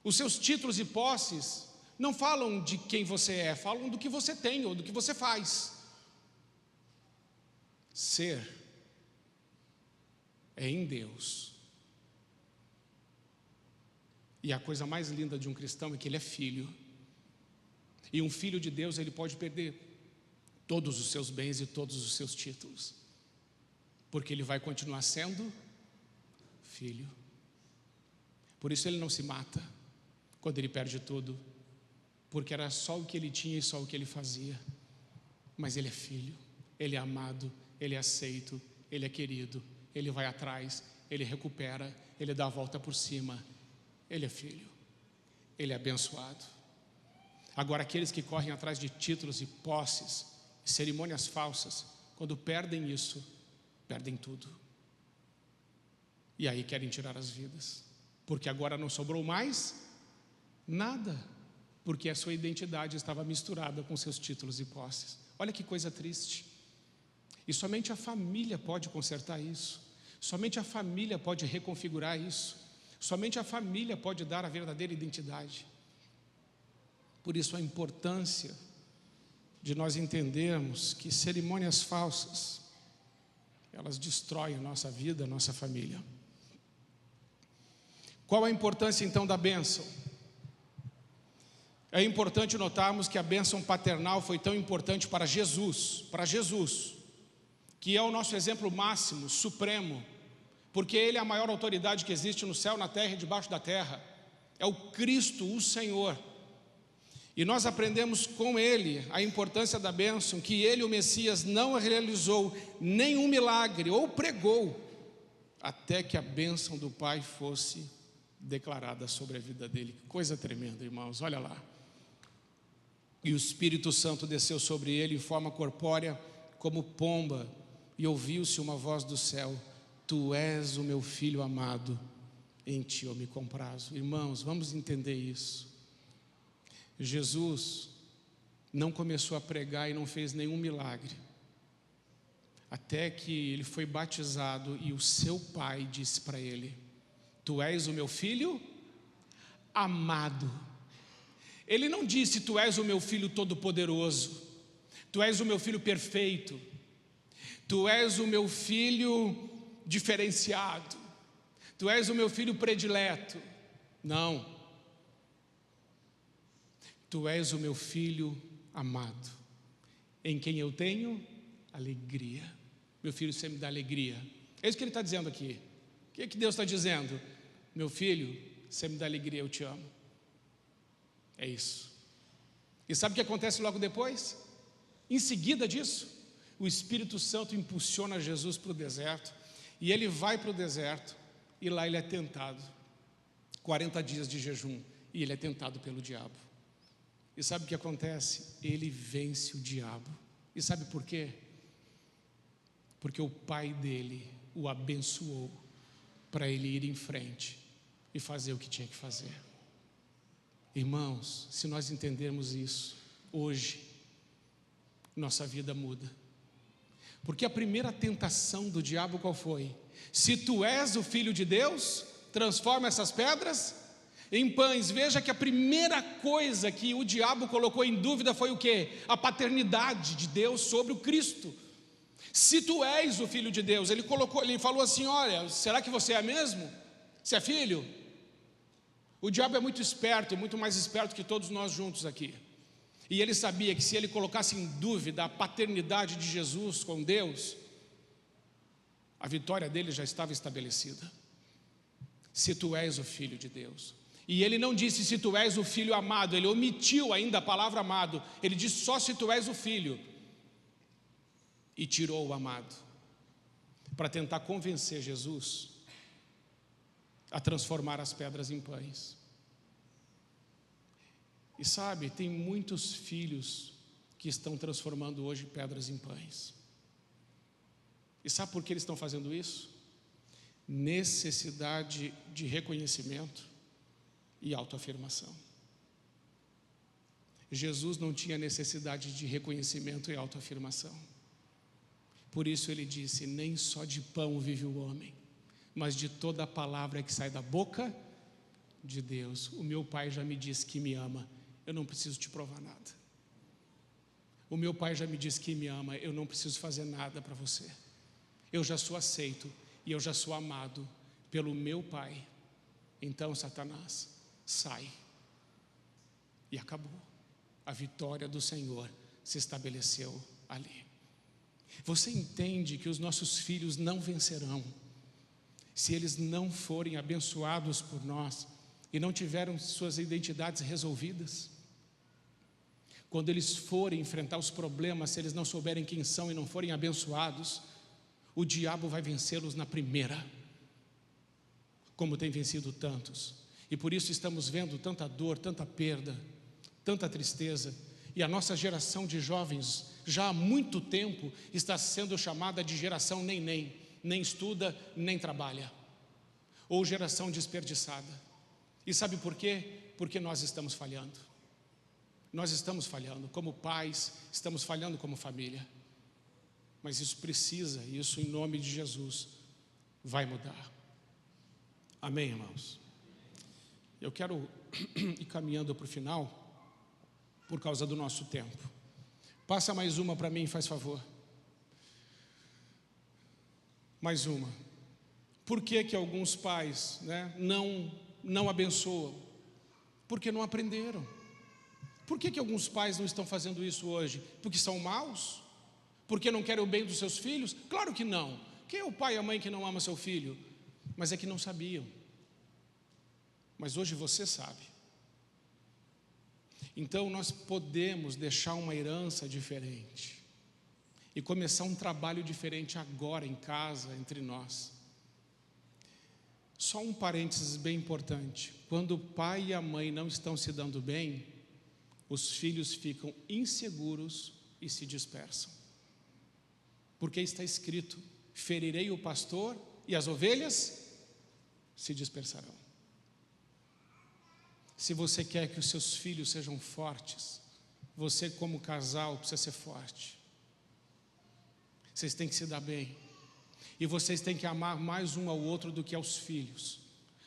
os seus títulos e posses não falam de quem você é, falam do que você tem ou do que você faz. Ser é em Deus, e a coisa mais linda de um cristão é que ele é filho, e um filho de Deus, ele pode perder todos os seus bens e todos os seus títulos, porque ele vai continuar sendo filho. Por isso ele não se mata quando ele perde tudo, porque era só o que ele tinha e só o que ele fazia. Mas ele é filho, ele é amado, ele é aceito, ele é querido, ele vai atrás, ele recupera, ele dá a volta por cima. Ele é filho, ele é abençoado. Agora, aqueles que correm atrás de títulos e posses, cerimônias falsas, quando perdem isso, perdem tudo. E aí querem tirar as vidas, porque agora não sobrou mais nada, porque a sua identidade estava misturada com seus títulos e posses. Olha que coisa triste. E somente a família pode consertar isso, somente a família pode reconfigurar isso, somente a família pode dar a verdadeira identidade. Por isso a importância de nós entendermos que cerimônias falsas, elas destroem a nossa vida, a nossa família. Qual a importância então da bênção? É importante notarmos que a bênção paternal foi tão importante para Jesus, que é o nosso exemplo máximo, supremo, porque Ele é a maior autoridade que existe no céu, na terra e debaixo da terra. É o Cristo, o Senhor. E nós aprendemos com Ele a importância da bênção, que Ele, o Messias, não realizou nenhum milagre ou pregou, até que a bênção do Pai fosse declarada sobre a vida dele. Que coisa tremenda, irmãos, olha lá. E o Espírito Santo desceu sobre ele em forma corpórea, como pomba, e ouviu-se uma voz do céu: Tu és o meu filho amado, em ti eu me comprazo. Irmãos, vamos entender isso. Jesus não começou a pregar e não fez nenhum milagre, até que ele foi batizado e o seu pai disse para ele: Tu és o meu filho amado. Ele não disse: Tu és o meu filho todo-poderoso, Tu és o meu filho perfeito, Tu és o meu filho diferenciado, Tu és o meu filho predileto. Não. Tu és o meu filho amado, em quem eu tenho alegria. Meu filho, você me dá alegria. É isso que ele está dizendo aqui. O que é que Deus está dizendo? Meu filho, você me dá alegria, eu te amo. É isso. E sabe o que acontece logo depois? Em seguida disso, o Espírito Santo impulsiona Jesus para o deserto, e ele vai para o deserto, e lá ele é tentado. 40 dias de jejum, e ele é tentado pelo diabo. E sabe o que acontece? Ele vence o diabo. E sabe por quê? Porque o pai dele o abençoou para ele ir em frente e fazer o que tinha que fazer. Irmãos, se nós entendermos isso, hoje, nossa vida muda. Porque a primeira tentação do diabo qual foi? Se tu és o Filho de Deus, transforma essas pedras em pães. Veja que a primeira coisa que o diabo colocou em dúvida foi o quê? A paternidade de Deus sobre o Cristo. Se tu és o Filho de Deus, ele falou assim: olha, será que você é mesmo? Você é filho? O diabo é muito esperto, e muito mais esperto que todos nós juntos aqui. E ele sabia que se ele colocasse em dúvida a paternidade de Jesus com Deus, a vitória dele já estava estabelecida. Se tu és o Filho de Deus. E ele não disse se tu és o filho amado, ele omitiu ainda a palavra amado, ele disse só se tu és o filho, e tirou o amado, para tentar convencer Jesus a transformar as pedras em pães. E sabe, tem muitos filhos que estão transformando hoje pedras em pães. E sabe por que eles estão fazendo isso? Necessidade de reconhecimento e autoafirmação. Jesus não tinha necessidade de reconhecimento e autoafirmação. Por isso ele disse: nem só de pão vive o homem, mas de toda a palavra que sai da boca de Deus. O meu Pai já me disse que me ama, eu não preciso te provar nada. O meu Pai já me disse que me ama, eu não preciso fazer nada para você. Eu já sou aceito e eu já sou amado pelo meu Pai. Então, Satanás, sai. E acabou. A vitória do Senhor se estabeleceu ali. Você entende que os nossos filhos não vencerão se eles não forem abençoados por nós e não tiveram suas identidades resolvidas? Quando eles forem enfrentar os problemas, se eles não souberem quem são e não forem abençoados, o diabo vai vencê-los na primeira, como tem vencido tantos. E por isso estamos vendo tanta dor, tanta perda, tanta tristeza. E a nossa geração de jovens, já há muito tempo, está sendo chamada de geração nem estuda, nem trabalha, ou geração desperdiçada. E sabe por quê? Porque nós estamos falhando. Nós estamos falhando como pais, estamos falhando como família. Mas isso em nome de Jesus vai mudar. Amém, irmãos? Eu quero ir caminhando para o final, por causa do nosso tempo. Passa mais uma para mim, faz favor. Mais uma. Por que alguns pais, não abençoam? Porque não aprenderam. Por que alguns pais não estão fazendo isso hoje? Porque são maus? Porque não querem o bem dos seus filhos? Claro que não. Quem é o pai e a mãe que não ama seu filho? Mas é que não sabiam. Mas hoje você sabe. Então nós podemos deixar uma herança diferente e começar um trabalho diferente agora em casa, entre nós. Só um parênteses bem importante: quando o pai e a mãe não estão se dando bem, os filhos ficam inseguros e se dispersam. Porque está escrito: ferirei o pastor e as ovelhas se dispersarão. Se você quer que os seus filhos sejam fortes, você como casal precisa ser forte. Vocês têm que se dar bem. E vocês têm que amar mais um ao outro do que aos filhos.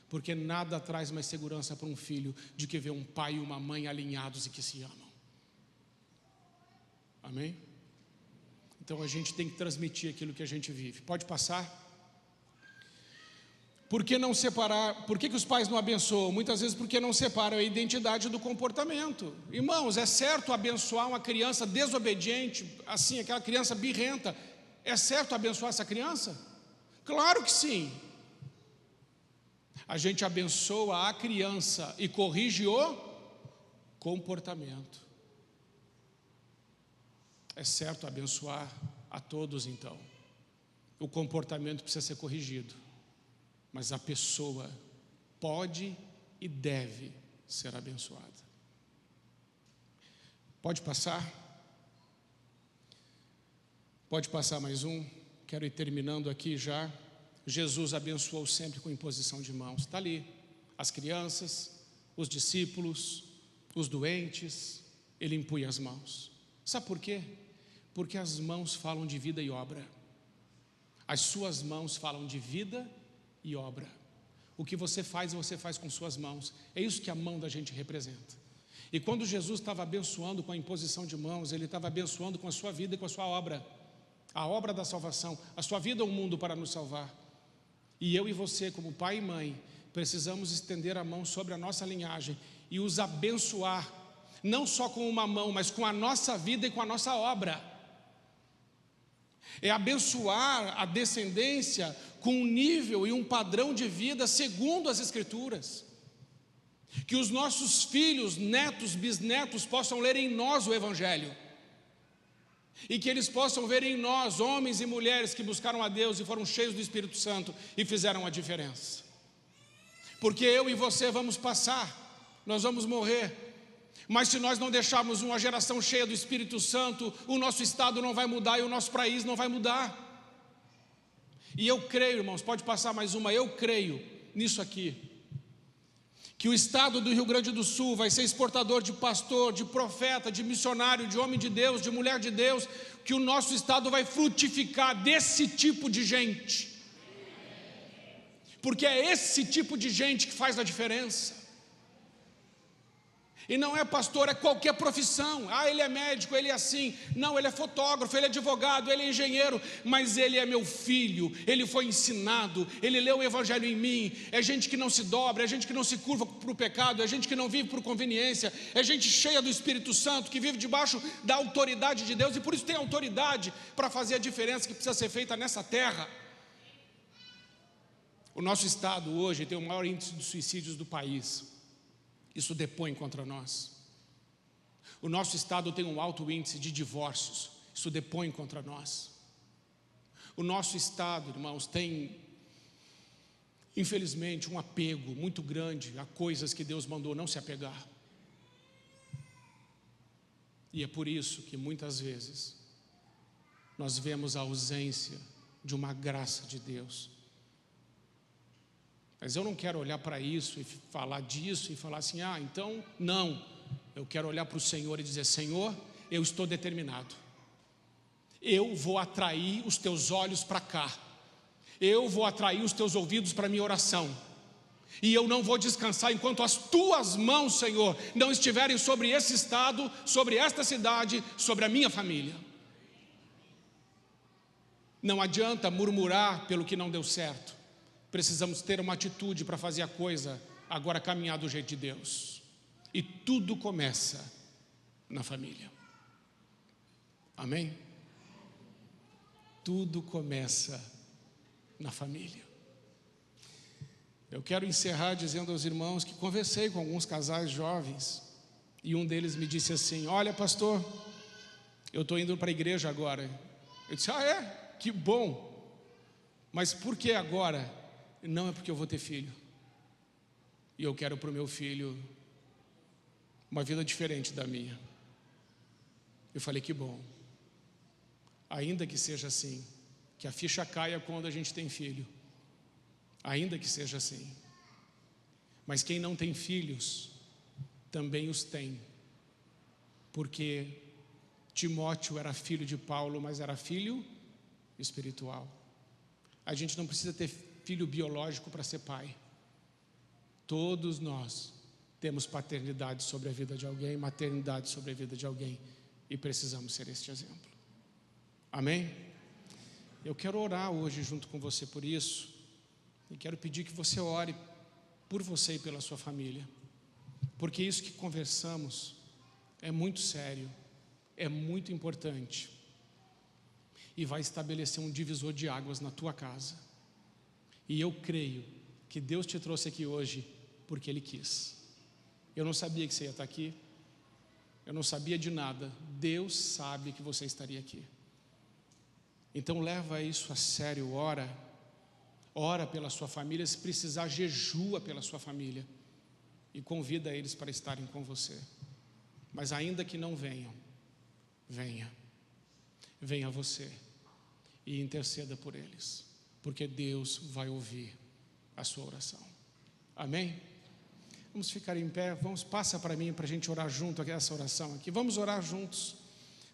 Porque nada traz mais segurança para um filho do que ver um pai e uma mãe alinhados e que se amam. Amém? Então a gente tem que transmitir aquilo que a gente vive. Pode passar? Por que não separar? Por que os pais não abençoam? Muitas vezes porque não separam a identidade do comportamento. Irmãos, é certo abençoar uma criança desobediente, assim, aquela criança birrenta? É certo abençoar essa criança? Claro que sim. A gente abençoa a criança e corrige o comportamento. É certo abençoar a todos, então. O comportamento precisa ser corrigido, mas a pessoa pode e deve ser abençoada. Pode passar? Pode passar mais um? Quero ir terminando aqui já. Jesus abençoou sempre com imposição de mãos. Está ali, as crianças, os discípulos, os doentes, ele impunha as mãos. Sabe por quê? Porque as mãos falam de vida e obra. As suas mãos falam de vida e obra. O que você faz com suas mãos. É isso que a mão da gente representa. E quando Jesus estava abençoando com a imposição de mãos, ele estava abençoando com a sua vida e com a sua obra. A obra da salvação. A sua vida é um mundo para nos salvar. E eu e você, como pai e mãe, precisamos estender a mão sobre a nossa linhagem e os abençoar, não só com uma mão, mas com a nossa vida e com a nossa obra. É abençoar a descendência com um nível e um padrão de vida segundo as Escrituras. Que os nossos filhos, netos, bisnetos possam ler em nós o Evangelho. E que eles possam ver em nós homens e mulheres que buscaram a Deus e foram cheios do Espírito Santo e fizeram a diferença. Porque eu e você vamos passar, nós vamos morrer, mas se nós não deixarmos uma geração cheia do Espírito Santo, o nosso estado não vai mudar e o nosso país não vai mudar. E eu creio, irmãos, pode passar mais uma, eu creio nisso aqui, que o estado do Rio Grande do Sul vai ser exportador de pastor, de profeta, de missionário, de homem de Deus, de mulher de Deus, que o nosso estado vai frutificar desse tipo de gente, porque é esse tipo de gente que faz a diferença. E não é pastor, é qualquer profissão. Ele é médico, ele é assim. Não, ele é fotógrafo, ele é advogado, ele é engenheiro. Mas ele é meu filho, ele foi ensinado, ele leu o evangelho em mim. É gente que não se dobra, é gente que não se curva para o pecado, é gente que não vive por conveniência, é gente cheia do Espírito Santo, que vive debaixo da autoridade de Deus. E por isso tem autoridade para fazer a diferença que precisa ser feita nessa terra. O nosso estado hoje tem o maior índice de suicídios do país. Isso depõe contra nós. O nosso estado tem um alto índice de divórcios. Isso depõe contra nós. O nosso estado, irmãos, tem, infelizmente, um apego muito grande a coisas que Deus mandou não se apegar. E é por isso que muitas vezes nós vemos a ausência de uma graça de Deus. Mas eu não quero olhar para isso e falar disso e falar assim, então, não. Eu quero olhar para o Senhor e dizer, Senhor, eu estou determinado. Eu vou atrair os teus olhos para cá. Eu vou atrair os teus ouvidos para a minha oração. E eu não vou descansar enquanto as tuas mãos, Senhor, não estiverem sobre esse estado, sobre esta cidade, sobre a minha família. Não adianta murmurar pelo que não deu certo. Precisamos ter uma atitude para fazer a coisa agora caminhar do jeito de Deus. E tudo começa na família. Amém? Tudo começa na família. Eu quero encerrar dizendo aos irmãos que conversei com alguns casais jovens e um deles me disse assim, olha pastor, eu estou indo para a igreja agora. Eu disse, é? Que bom. Mas por que agora? Não, é porque eu vou ter filho. E eu quero para o meu filho uma vida diferente da minha. Eu falei, que bom. Ainda que seja assim, que a ficha caia quando a gente tem filho. Ainda que seja assim. Mas quem não tem filhos, também os tem. Porque Timóteo era filho de Paulo, mas era filho espiritual. A gente não precisa ter filho biológico para ser pai. Todos nós temos paternidade sobre a vida de alguém, maternidade sobre a vida de alguém, e precisamos ser este exemplo. Amém? Eu quero orar hoje junto com você por isso, e quero pedir que você ore por você e pela sua família, porque isso que conversamos é muito sério, é muito importante, e vai estabelecer um divisor de águas na tua casa. E eu creio que Deus te trouxe aqui hoje porque Ele quis. Eu não sabia que você ia estar aqui. Eu não sabia de nada. Deus sabe que você estaria aqui. Então leva isso a sério, ora. Ora pela sua família, se precisar jejua pela sua família. E convida eles para estarem com você. Mas ainda que não venham, venha. Venha você e interceda por eles. Porque Deus vai ouvir a sua oração. Amém? Vamos ficar em pé, passa para mim para a gente orar junto aqui, essa oração aqui. Vamos orar juntos.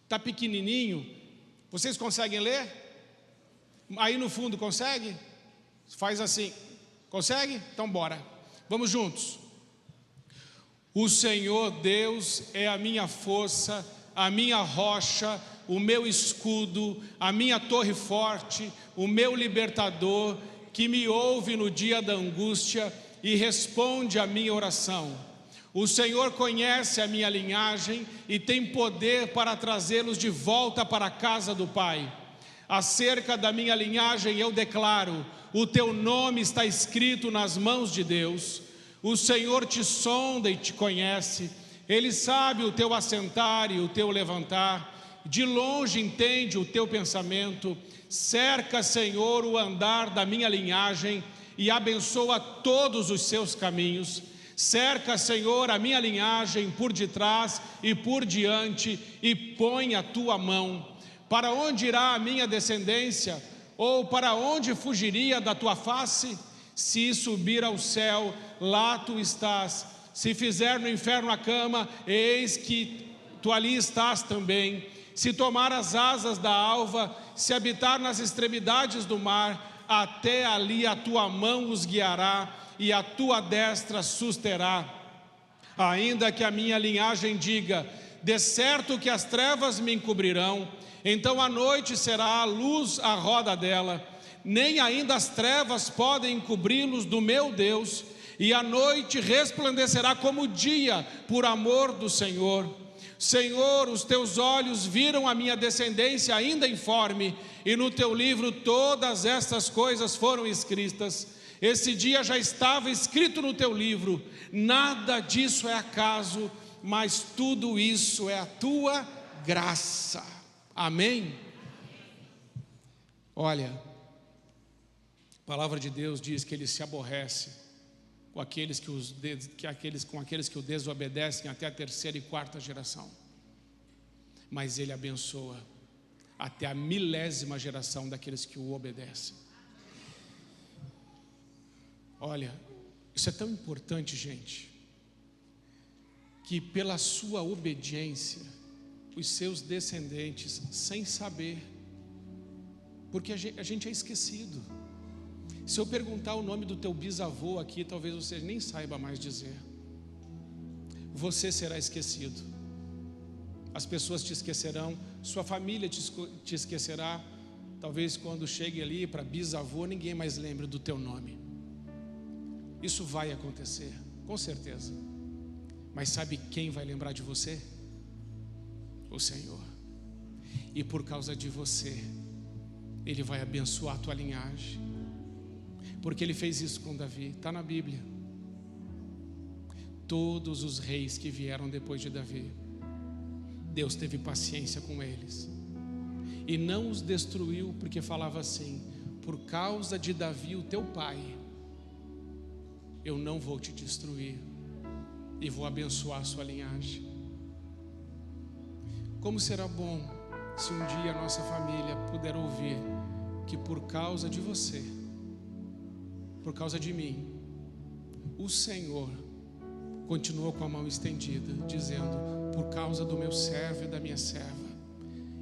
Está pequenininho, vocês conseguem ler? Aí no fundo consegue? Faz assim, consegue? Então bora, vamos juntos. O Senhor Deus é a minha força, a minha rocha, o meu escudo, a minha torre forte, o meu libertador, que me ouve no dia da angústia e responde à minha oração. O Senhor conhece a minha linhagem e tem poder para trazê-los de volta para a casa do Pai. Acerca da minha linhagem eu declaro, o teu nome está escrito nas mãos de Deus. O Senhor te sonda e te conhece, Ele sabe o teu assentar e o teu levantar, de longe entende o teu pensamento. Cerca, Senhor, o andar da minha linhagem e abençoa todos os seus caminhos. Cerca, Senhor, a minha linhagem por detrás e por diante e põe a tua mão. Para onde irá a minha descendência? Ou para onde fugiria da tua face? Se subir ao céu, lá tu estás. Se fizer no inferno a cama, eis que tu ali estás também. Se tomar as asas da alva, se habitar nas extremidades do mar, até ali a tua mão os guiará e a tua destra susterá. Ainda que a minha linhagem diga: de certo que as trevas me encobrirão, então a noite será a luz à roda dela. Nem ainda as trevas podem encobri-los do meu Deus, e a noite resplandecerá como o dia, por amor do Senhor. Senhor, os teus olhos viram a minha descendência ainda informe, e no teu livro todas estas coisas foram escritas. Esse dia já estava escrito no teu livro, nada disso é acaso, mas tudo isso é a tua graça. Amém? Olha, a palavra de Deus diz que Ele se aborrece com aqueles que o desobedecem até a 3ª e 4ª geração, mas Ele abençoa até a 1000ª geração daqueles que o obedecem. Olha, isso é tão importante, gente, que pela sua obediência, os seus descendentes, sem saber, porque a gente é esquecido. Se eu perguntar o nome do teu bisavô aqui, talvez você nem saiba mais dizer. Você será esquecido. As pessoas te esquecerão, sua família te esquecerá. Talvez quando chegue ali para bisavô, ninguém mais lembre do teu nome. Isso vai acontecer, com certeza. Mas sabe quem vai lembrar de você? O Senhor. E por causa de você, Ele vai abençoar a tua linhagem. Porque Ele fez isso com Davi, está na Bíblia. Todos os reis que vieram depois de Davi, Deus teve paciência com eles e não os destruiu, porque falava assim: por causa de Davi, o teu pai, eu não vou te destruir e vou abençoar a sua linhagem. Como será bom se um dia a nossa família puder ouvir que por causa de você, por causa de mim, o Senhor continuou com a mão estendida, dizendo: por causa do meu servo e da minha serva,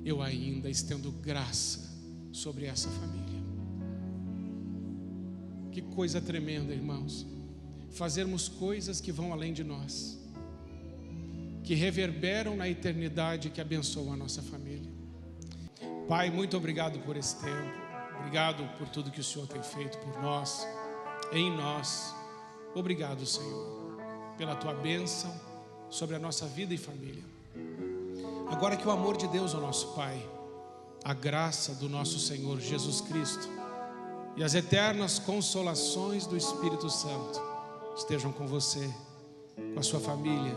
eu ainda estendo graça sobre essa família. Que coisa tremenda, irmãos, fazermos coisas que vão além de nós, que reverberam na eternidade, que abençoam a nossa família. Pai, muito obrigado por esse tempo, obrigado por tudo que o Senhor tem feito por nós, em nós. Obrigado, Senhor, pela tua bênção sobre a nossa vida e família. Agora que o amor de Deus, o nosso Pai, a graça do nosso Senhor Jesus Cristo e as eternas consolações do Espírito Santo estejam com você, com a sua família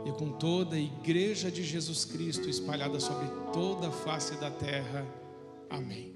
e com toda a igreja de Jesus Cristo espalhada sobre toda a face da terra. Amém.